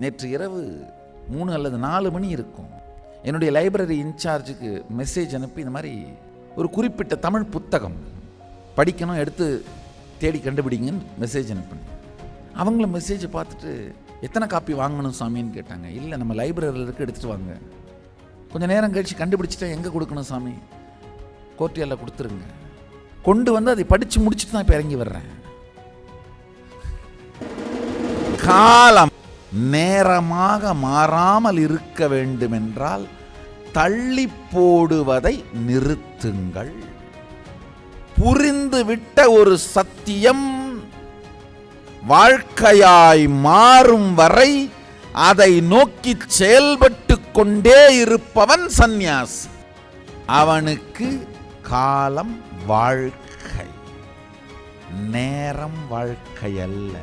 நேற்று இரவு 3 அல்லது 4 மணி இருக்கும். என்னுடைய லைப்ரரி இன்சார்ஜுக்கு மெசேஜ் அனுப்பி இந்த மாதிரி ஒரு குறிப்பிட்ட தமிழ் புத்தகம் படிக்கணும், எடுத்து தேடி கண்டுபிடிங்கன்னு மெசேஜ் அனுப்பினேன். அவங்கள மெசேஜை பார்த்துட்டு எத்தனை காப்பி வாங்கணும் சாமின்னு கேட்டாங்க. இல்லை, நம்ம லைப்ரரியில் இருக்க எடுத்துகிட்டு வாங்க. கொஞ்சம் நேரம் கழித்து கண்டுபிடிச்சிட்டா எங்கே கொடுக்கணும் சாமி? கோர்ட்டியாலில் கொடுத்துருங்க. கொண்டு வந்து அதை படித்து முடிச்சுட்டு தான் இப்போ இறங்கி வர்றேன். காலம் நேரமாக மாறாமல் இருக்க வேண்டுமென்றால் தள்ளி போடுவதை நிறுத்துங்கள். புரிந்துவிட்ட ஒரு சத்தியம் வாழ்க்கையாய் மாறும் வரை அதை நோக்கி செயல்பட்டு கொண்டே இருப்பவன் சந்நியாசி. அவனுக்கு காலம் வாழ்க்கை, நேரம் வாழ்க்கை அல்ல.